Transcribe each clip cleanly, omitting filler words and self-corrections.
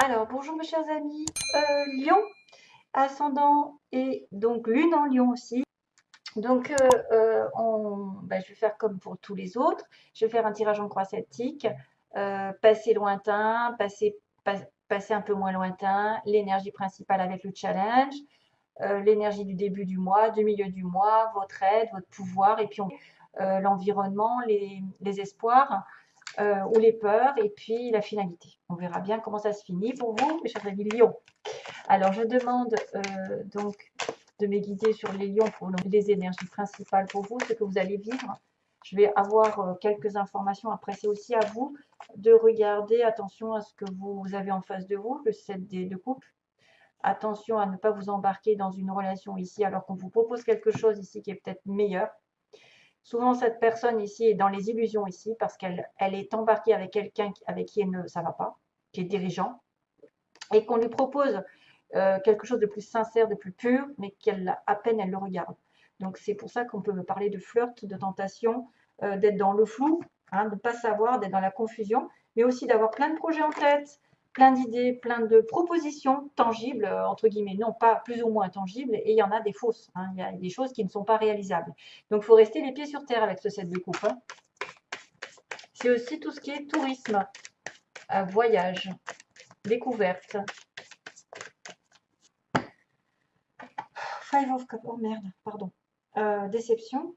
Alors, bonjour mes chers amis. Lion, ascendant et donc lune en Lion aussi. Donc, je vais faire comme pour tous les autres. Je vais faire un tirage en croix celtique, passé lointain, passé un peu moins lointain, l'énergie principale avec le challenge, l'énergie du début du mois, du milieu du mois, votre aide, votre pouvoir, et puis l'environnement, les espoirs ou les peurs, et puis la finalité. On verra bien comment ça se finit pour vous, mes chers amis Lions. Alors, je demande donc de me guider sur les lions pour les énergies principales pour vous, ce que vous allez vivre. Je vais avoir quelques informations. Après, c'est aussi à vous de regarder, attention à ce que vous avez en face de vous, le 7 de coupe. Attention à ne pas vous embarquer dans une relation ici alors qu'on vous propose quelque chose ici qui est peut-être meilleur. Souvent, cette personne ici est dans les illusions ici parce qu'elle est embarquée avec quelqu'un avec qui ça ne va pas, qui est dirigeant, et qu'on lui propose quelque chose de plus sincère, de plus pur, mais à peine elle le regarde. Donc c'est pour ça qu'on peut me parler de flirt, de tentation, d'être dans le flou, hein, de ne pas savoir, d'être dans la confusion, mais aussi d'avoir plein de projets en tête, plein d'idées, plein de propositions tangibles, entre guillemets, non pas plus ou moins tangibles, et il y en a des fausses, hein, il y a des choses qui ne sont pas réalisables. Donc il faut rester les pieds sur terre avec ce set de coupe. Hein. C'est aussi tout ce qui est tourisme, voyage, découverte. Five of Cups, oh merde, pardon. Déception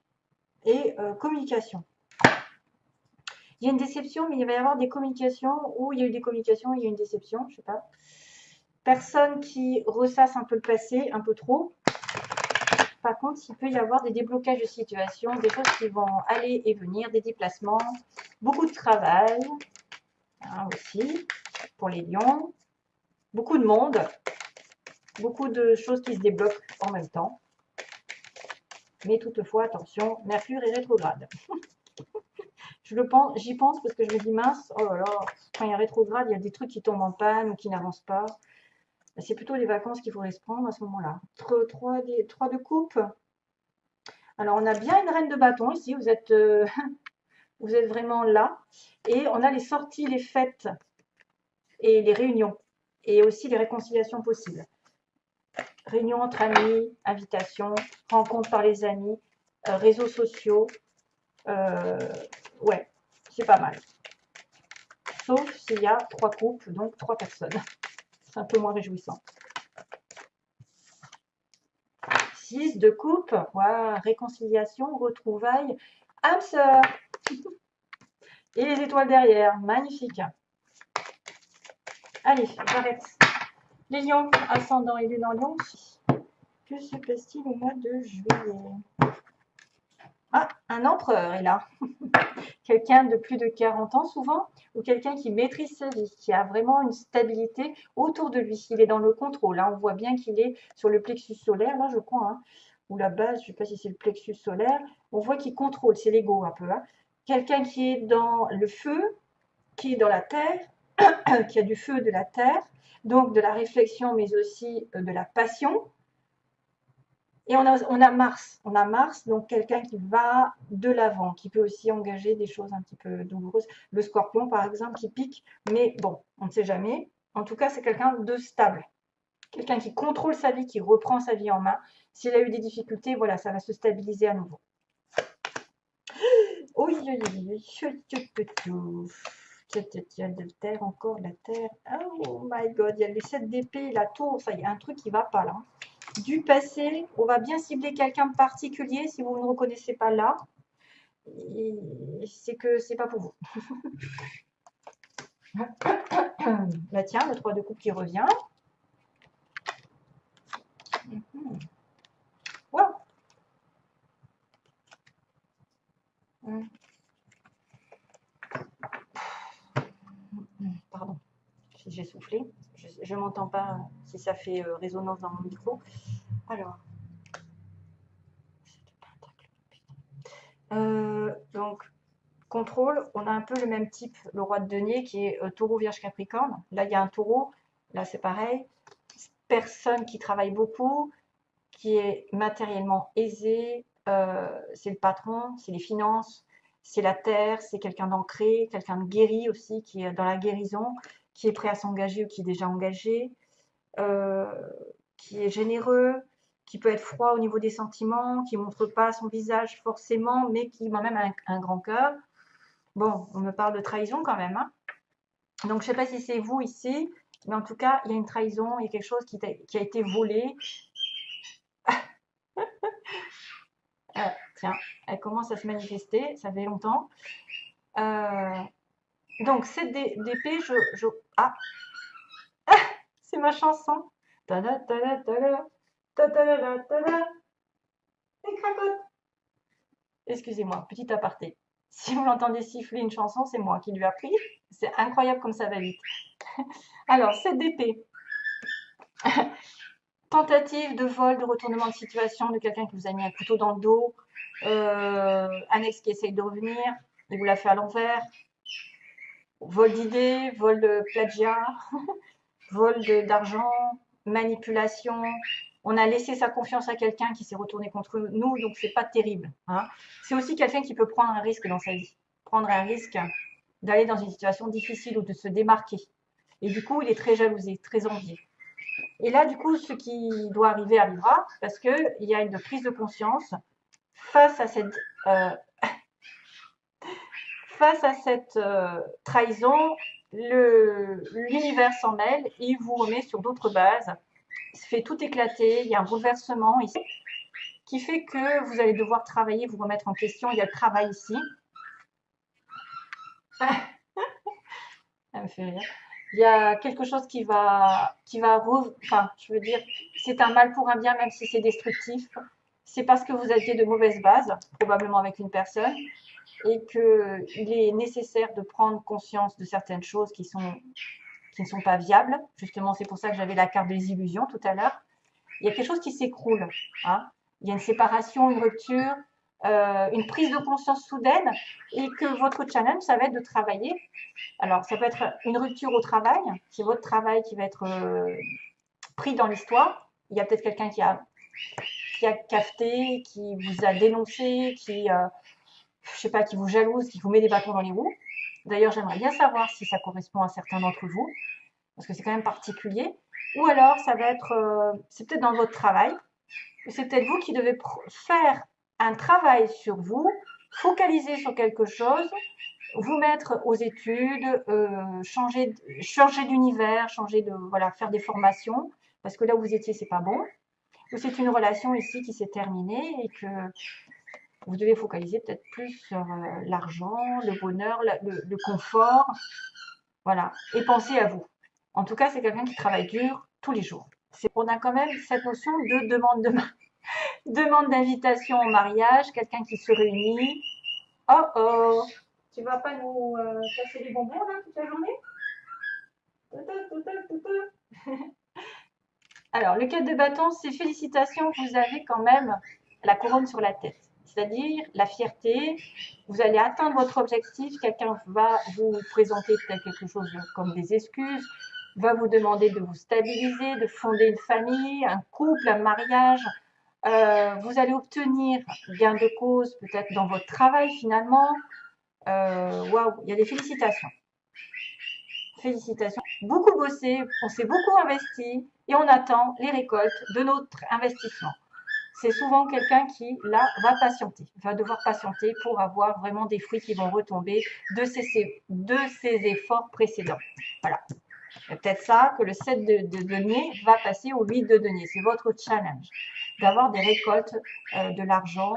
et communication. Il y a une déception, mais il va y avoir des communications où il y a eu des communications, il y a une déception, je sais pas. Personne qui ressasse un peu le passé, un peu trop. Par contre, il peut y avoir des déblocages de situation, des choses qui vont aller et venir, des déplacements, beaucoup de travail, hein, aussi, pour les lions, beaucoup de monde, beaucoup de choses qui se débloquent en même temps. Mais toutefois, attention, Mercure est rétrograde. J'y pense parce que je me dis mince, oh là là, quand il y a rétrograde, il y a des trucs qui tombent en panne ou qui n'avancent pas. C'est plutôt les vacances qu'il faudrait se prendre à ce moment-là. Trois de coupe. Alors on a bien une reine de bâton ici, vous êtes vraiment là. Et on a les sorties, les fêtes et les réunions. Et aussi les réconciliations possibles. Réunions entre amis, invitations, rencontres par les amis, réseaux sociaux. Ouais, c'est pas mal. Sauf s'il y a 3 couples, donc 3 personnes. C'est un peu moins réjouissant. 6 de coupe, voilà, réconciliation, retrouvailles, âme sœur. Et les étoiles derrière, magnifique. Allez, j'arrête. Les lions, ascendant et lune en lion. Que se passe-t-il au mois de juillet? Ah, un empereur est là. Quelqu'un de plus de 40 ans souvent, ou quelqu'un qui maîtrise sa vie, qui a vraiment une stabilité autour de lui. Il est dans le contrôle. Là, on voit bien qu'il est sur le plexus solaire, là, je crois, hein, ou la base, je ne sais pas si c'est le plexus solaire. On voit qu'il contrôle, c'est l'ego un peu. Hein. Quelqu'un qui est dans le feu, qui est dans la terre, qui a du feu de la terre, donc de la réflexion, mais aussi de la passion. Et on a Mars, donc quelqu'un qui va de l'avant, qui peut aussi engager des choses un petit peu douloureuses. Le scorpion, par exemple, qui pique, mais bon, on ne sait jamais. En tout cas, c'est quelqu'un de stable. Quelqu'un qui contrôle sa vie, qui reprend sa vie en main. S'il a eu des difficultés, voilà, ça va se stabiliser à nouveau. Oui, oui, de terre, encore la terre. Oh my god, il y a les 7 d'épée, la tour, ça, il y a un truc qui va pas là. Du passé, on va bien cibler quelqu'un de particulier si vous ne reconnaissez pas là. C'est que c'est pas pour vous. Bah tiens, le 3 de coupe qui revient. Wow. Pardon, j'ai soufflé. Je ne m'entends pas si ça fait résonance dans mon micro. Alors. Donc, contrôle, on a un peu le même type, le roi de denier qui est taureau, vierge, capricorne. Là, il y a un taureau. Là, c'est pareil. Personne qui travaille beaucoup, qui est matériellement aisé, c'est le patron, c'est les finances, c'est la terre, c'est quelqu'un d'ancré, quelqu'un de guéri aussi, qui est dans la guérison, qui est prêt à s'engager ou qui est déjà engagé, euh, qui est généreux, qui peut être froid au niveau des sentiments, qui ne montre pas son visage forcément, mais qui a même un grand cœur. Bon, on me parle de trahison quand même, hein. Donc, je ne sais pas si c'est vous ici, mais en tout cas, il y a une trahison, il y a quelque chose qui a été volé. Tiens, elle commence à se manifester, ça fait longtemps. Donc, cette d'épée, Ah, c'est ma chanson. Tada, tada, tada, tada, tada, tada. Et cracotte. Excusez-moi, petit aparté. Si vous l'entendez siffler une chanson, c'est moi qui lui ai appris. C'est incroyable comme ça va vite. Alors, cette d'épée. Tentative de vol, de retournement de situation de quelqu'un qui vous a mis un couteau dans le dos. Un ex qui essaye de revenir, il vous l'a fait à l'envers. Vol d'idées, vol de plagiat, vol d'argent, manipulation. On a laissé sa confiance à quelqu'un qui s'est retourné contre nous, donc c'est pas terrible, hein. C'est aussi quelqu'un qui peut prendre un risque dans sa vie, prendre un risque d'aller dans une situation difficile ou de se démarquer. Et du coup, il est très jalousé, très envié. Et là, du coup, ce qui doit arriver arrivera, parce qu'il y a une prise de conscience face à cette, trahison. L'univers s'en mêle, il vous remet sur d'autres bases, il se fait tout éclater, il y a un bouleversement ici, qui fait que vous allez devoir travailler, vous remettre en question. Il y a le travail ici. Ça me fait rire. Il y a quelque chose enfin, je veux dire, c'est un mal pour un bien, même si c'est destructif. C'est parce que vous aviez de mauvaises bases, probablement avec une personne, et qu'il est nécessaire de prendre conscience de certaines choses qui ne sont pas viables. Justement, c'est pour ça que j'avais la carte des illusions tout à l'heure. Il y a quelque chose qui s'écroule, hein. Il y a une séparation, une rupture, une prise de conscience soudaine, et que votre challenge, ça va être de travailler. Alors, ça peut être une rupture au travail, c'est votre travail qui va être pris dans l'histoire. Il y a peut-être quelqu'un qui a cafeté, qui vous a dénoncé, je sais pas, qui vous jalouse, qui vous met des bâtons dans les roues. D'ailleurs, j'aimerais bien savoir si ça correspond à certains d'entre vous, parce que c'est quand même particulier. Ou alors, ça va être, c'est peut-être dans votre travail, c'est peut-être vous qui devez faire un travail sur vous, focaliser sur quelque chose, vous mettre aux études, changer d'univers, voilà, faire des formations, parce que là où vous étiez, c'est pas bon. Ou c'est une relation ici qui s'est terminée et que vous devez focaliser peut-être plus sur l'argent, le bonheur, le confort, voilà, et penser à vous. En tout cas, c'est quelqu'un qui travaille dur tous les jours. On a quand même cette notion de demande d'invitation au mariage, quelqu'un qui se réunit. Oh oh, tu vas pas nous casser les bonbons là toute la journée? Alors, le 4 de bâton, c'est félicitations, vous avez quand même la couronne sur la tête. C'est-à-dire la fierté, vous allez atteindre votre objectif, quelqu'un va vous présenter peut-être quelque chose comme des excuses, va vous demander de vous stabiliser, de fonder une famille, un couple, un mariage. Vous allez obtenir gain de cause peut-être dans votre travail finalement. Waouh, il y a des félicitations. Félicitations. Beaucoup bossé, on s'est beaucoup investi et on attend les récoltes de notre investissement. C'est souvent quelqu'un qui, là, va patienter, va devoir patienter pour avoir vraiment des fruits qui vont retomber de ses efforts précédents. Voilà. C'est peut-être ça que le 7 de denier va passer au 8 de denier. C'est votre challenge. D'avoir des récoltes, de l'argent,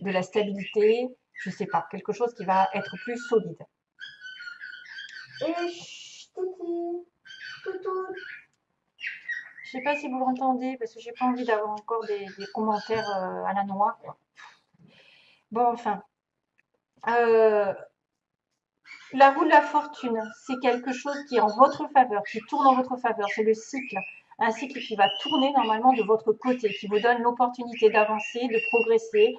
de la stabilité, je ne sais pas, quelque chose qui va être plus solide. Et toutou, toutou. Je sais pas si vous l'entendez parce que j'ai pas envie d'avoir encore des commentaires à la noix, quoi. Bon, enfin, la roue de la fortune, c'est quelque chose qui est en votre faveur, qui tourne en votre faveur. C'est le cycle, un cycle qui va tourner normalement de votre côté, qui vous donne l'opportunité d'avancer, de progresser,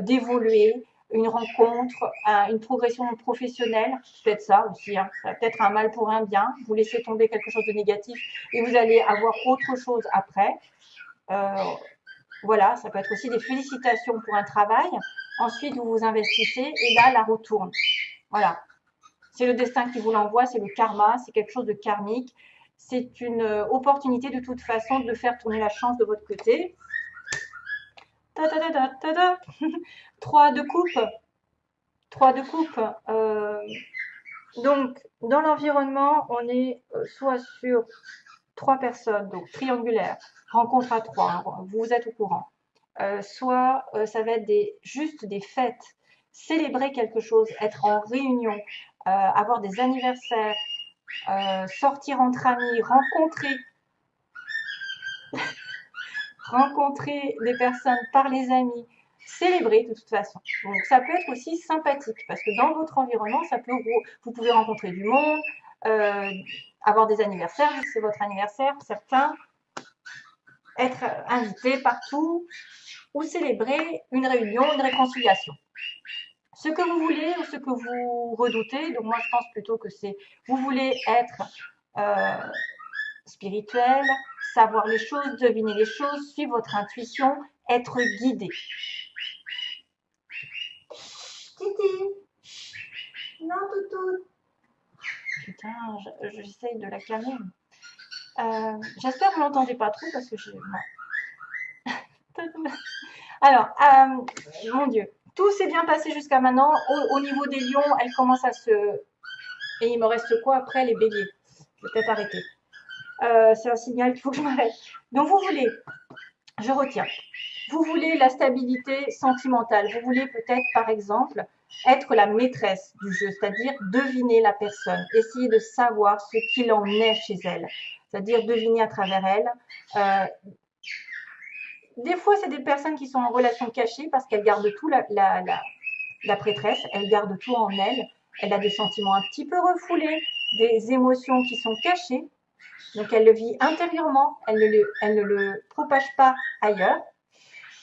d'évoluer, une rencontre, une progression professionnelle, peut-être ça aussi, hein. Ça va peut-être un mal pour un bien, vous laissez tomber quelque chose de négatif et vous allez avoir autre chose après. Voilà, ça peut être aussi des félicitations pour un travail. Ensuite, vous vous investissez et là, la roue tourne. Voilà. C'est le destin qui vous l'envoie, c'est le karma, c'est quelque chose de karmique. C'est une opportunité de toute façon de faire tourner la chance de votre côté. Ta -ta -ta -ta -ta -ta. 3 de coupe. 3 de coupe. Donc, dans l'environnement, on est soit sur 3 personnes, donc triangulaire, rencontre à 3, hein, vous êtes au courant. Soit ça va être juste des fêtes, célébrer quelque chose, être en réunion, avoir des anniversaires, sortir entre amis, rencontrer des personnes par les amis, célébrer de toute façon. Donc ça peut être aussi sympathique parce que dans votre environnement, vous pouvez rencontrer du monde, avoir des anniversaires, c'est votre anniversaire, certains, être invité partout ou célébrer une réunion, une réconciliation. Ce que vous voulez ou ce que vous redoutez, donc moi je pense plutôt que c'est vous voulez être spirituel, savoir les choses, deviner les choses, suivre votre intuition, être guidé. Titi, non toutou. Putain, j'essaye de la calmer. J'espère que vous n'entendez pas trop parce que je... Alors, mon Dieu, tout s'est bien passé jusqu'à maintenant. Au niveau des lions, elle commence à se... Et il me reste quoi après les béliers? Je vais peut-être arrêter. C'est un signal qu'il faut que je m'arrête. Donc vous voulez, je retiens, vous voulez la stabilité sentimentale. Vous voulez peut-être, par exemple, être la maîtresse du jeu, c'est-à-dire deviner la personne, essayer de savoir ce qu'il en est chez elle, c'est-à-dire deviner à travers elle. Des fois, c'est des personnes qui sont en relation cachée parce qu'elles gardent tout, la prêtresse, elle garde tout en elle. Elle a des sentiments un petit peu refoulés, des émotions qui sont cachées. Donc, elle le vit intérieurement, elle ne le propage pas ailleurs.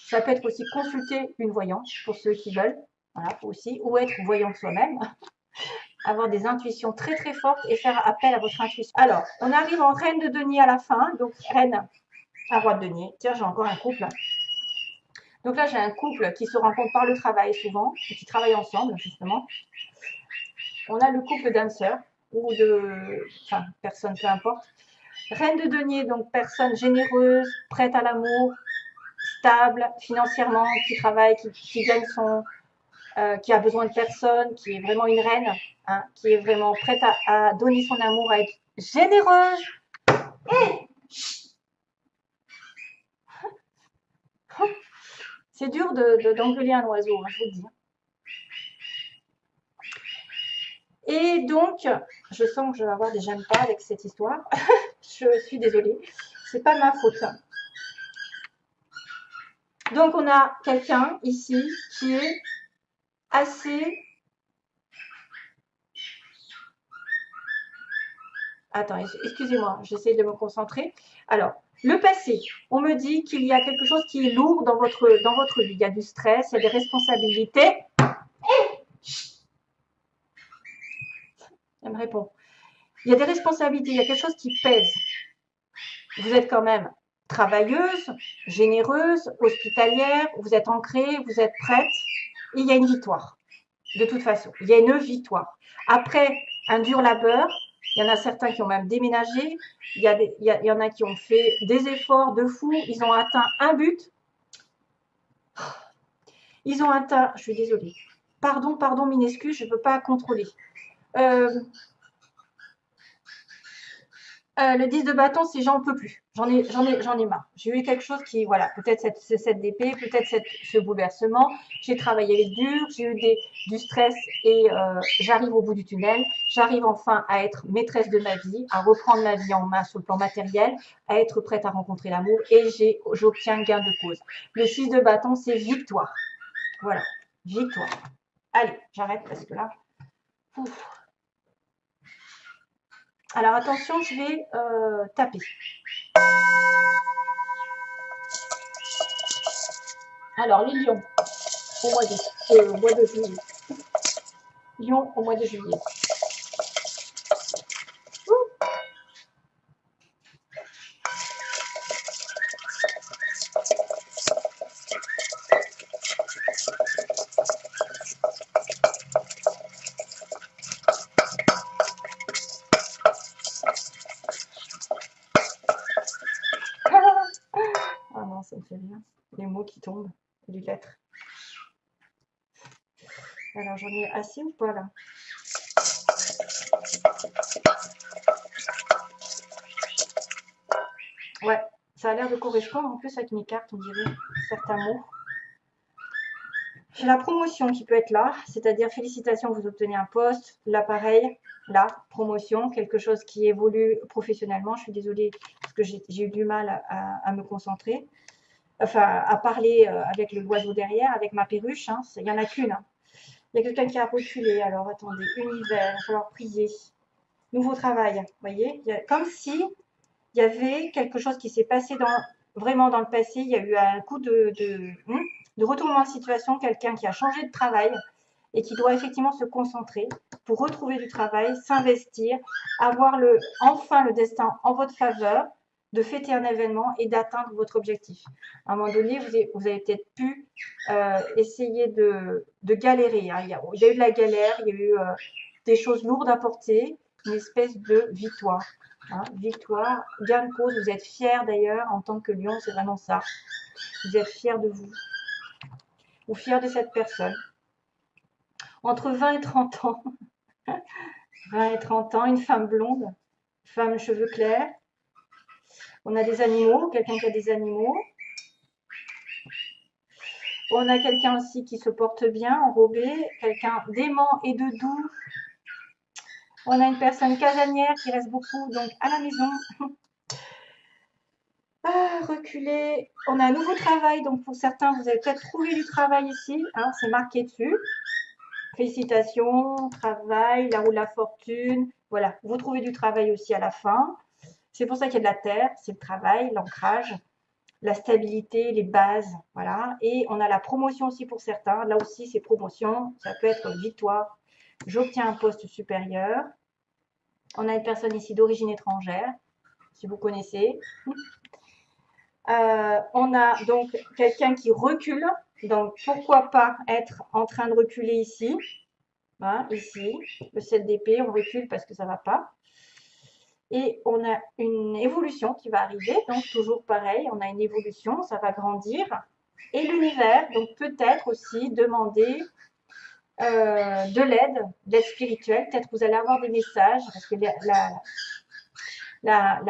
Ça peut être aussi consulter une voyante pour ceux qui veulent, voilà, aussi, ou être voyante soi-même, avoir des intuitions très très fortes et faire appel à votre intuition. Alors, on arrive en reine de denier à la fin, donc reine à roi de denier. Tiens, j'ai encore un couple. Donc là, j'ai un couple qui se rencontre par le travail souvent, et qui travaillent ensemble, justement. On a le couple d'âmes sœurs, ou de... Enfin, personne, peu importe. Reine de denier, donc personne généreuse, prête à l'amour, stable financièrement, qui travaille, qui gagne son... qui a besoin de personne, qui est vraiment une reine, hein, qui est vraiment prête à donner son amour, à être généreuse. Hey, c'est dur d'engueuler un oiseau, hein, je vous le dis. Et donc, je sens que je vais avoir des j'aime pas avec cette histoire. Je suis désolée. C'est pas ma faute. Donc, on a quelqu'un ici qui est assez... Attends, excusez-moi, j'essaie de me concentrer. Alors, le passé, on me dit qu'il y a quelque chose qui est lourd dans votre vie. Il y a du stress, il y a des responsabilités. Elle me répond. Il y a des responsabilités, il y a quelque chose qui pèse. Vous êtes quand même travailleuse, généreuse, hospitalière, vous êtes ancrée, vous êtes prête. Et il y a une victoire. De toute façon, il y a une victoire. Après un dur labeur, il y en a certains qui ont même déménagé, il y en a qui ont fait des efforts de fou, ils ont atteint un but. Ils ont atteint, je suis désolée, pardon, mille excuses, je ne peux pas contrôler. Le 10 de bâton, c'est j'en peux plus. J'en ai marre. J'ai eu quelque chose qui, voilà, peut-être cette d'épée, peut-être ce bouleversement. J'ai travaillé dur, j'ai eu du stress et j'arrive au bout du tunnel. J'arrive enfin à être maîtresse de ma vie, à reprendre ma vie en main sur le plan matériel, à être prête à rencontrer l'amour et j'obtiens gain de cause. Le 6 de bâton, c'est victoire. Voilà, victoire. Allez, j'arrête parce que là, ouf. Alors attention, je vais taper. Alors les lions, au mois de juillet. Lion au mois de juillet. tombe, les lettres. Alors, j'en ai assez ou pas là? Ouais, ça a l'air de correspondre en plus avec mes cartes, on dirait, certains mots. J'ai la promotion qui peut être là, c'est-à-dire félicitations, vous obtenez un poste. Là, pareil, là, promotion, quelque chose qui évolue professionnellement. Je suis désolée parce que j'ai eu du mal à me concentrer, enfin, à parler avec l'oiseau derrière, avec ma perruche. Hein. Il n'y en a qu'une. Hein. Il y a quelqu'un qui a reculé. Alors, attendez, univers, il va falloir prier. Nouveau travail, vous voyez, comme si il y avait quelque chose qui s'est passé vraiment dans le passé. Il y a eu un coup de retournement de situation, quelqu'un qui a changé de travail et qui doit effectivement se concentrer pour retrouver du travail, s'investir, avoir enfin le destin en votre faveur, de fêter un événement et d'atteindre votre objectif. À un moment donné, vous avez peut-être pu essayer de galérer. Hein. Il y a eu de la galère, il y a eu des choses lourdes à porter, une espèce de victoire. Hein, victoire, gain de cause, vous êtes fiers d'ailleurs en tant que lion, c'est vraiment ça. Vous êtes fiers de vous ou fiers de cette personne. Entre 20 et 30 ans, 20 et 30 ans, une femme blonde, femme cheveux clairs. On a des animaux, quelqu'un qui a des animaux. On a quelqu'un aussi qui se porte bien, enrobé, quelqu'un d'aimant et de doux. On a une personne casanière qui reste beaucoup donc à la maison. Reculer. On a un nouveau travail, donc pour certains, vous avez peut-être trouvé du travail ici. Hein, c'est marqué dessus. Félicitations, travail, la roue de la fortune. Voilà, vous trouvez du travail aussi à la fin. C'est pour ça qu'il y a de la terre, c'est le travail, l'ancrage, la stabilité, les bases. Voilà. Et on a la promotion aussi pour certains. Là aussi, c'est promotion. Ça peut être victoire. J'obtiens un poste supérieur. On a une personne ici d'origine étrangère, si vous connaissez. On a donc quelqu'un qui recule. Donc, pourquoi pas être en train de reculer ici. Voilà, ici, le 7 d'épée, on recule parce que ça ne va pas. Et on a une évolution qui va arriver. Donc, toujours pareil, on a une évolution, ça va grandir. Et l'univers, donc peut-être aussi demander de l'aide spirituelle. Peut-être que vous allez avoir des messages parce que la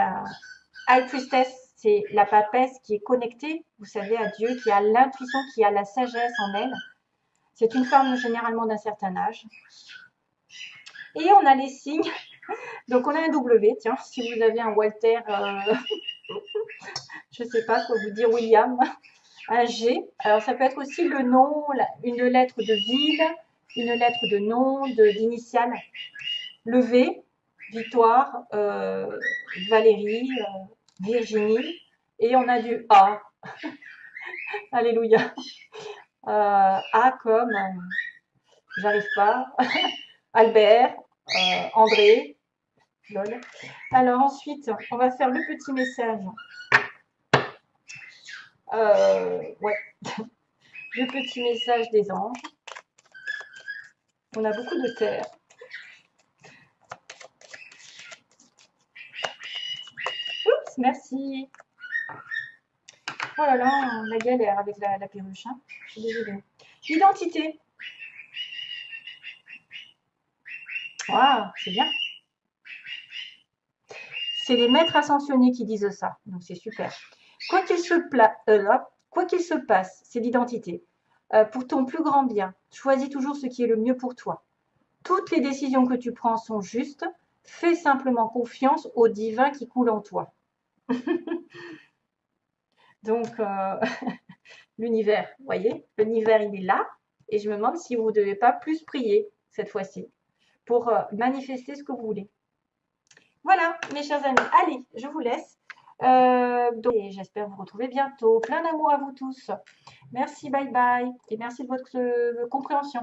High Priestess, c'est la papesse qui est connectée, vous savez, à Dieu, qui a l'intuition, qui a la sagesse en elle. C'est une femme généralement d'un certain âge. Et on a les signes. Donc, on a un W, tiens, si vous avez un Walter, je ne sais pas quoi vous dire, William, un G. Alors, ça peut être aussi le nom, une lettre de ville, une lettre de nom, d'initiale. Le V, Victoire, Valérie, Virginie. Et on a du A. Alléluia. A comme, j'arrive pas, Albert, André. Lol. Alors ensuite, on va faire le petit message. Ouais. Le petit message des anges. On a beaucoup de terre. Oups, merci. Oh là là, la galère avec la perruche. Hein. Je suis désolée. Identité. Waouh, c'est bien. C'est les maîtres ascensionnés qui disent ça. Donc c'est super. Quoi qu'il se passe, c'est l'identité. Pour ton plus grand bien, choisis toujours ce qui est le mieux pour toi. Toutes les décisions que tu prends sont justes. Fais simplement confiance au divin qui coule en toi. Donc, l'univers, vous voyez, l'univers, il est là. Et je me demande si vous ne devez pas plus prier cette fois-ci pour manifester ce que vous voulez. Voilà, mes chers amis. Allez, je vous laisse. J'espère vous retrouver bientôt. Plein d'amour à vous tous. Merci, bye bye. Et merci de votre compréhension.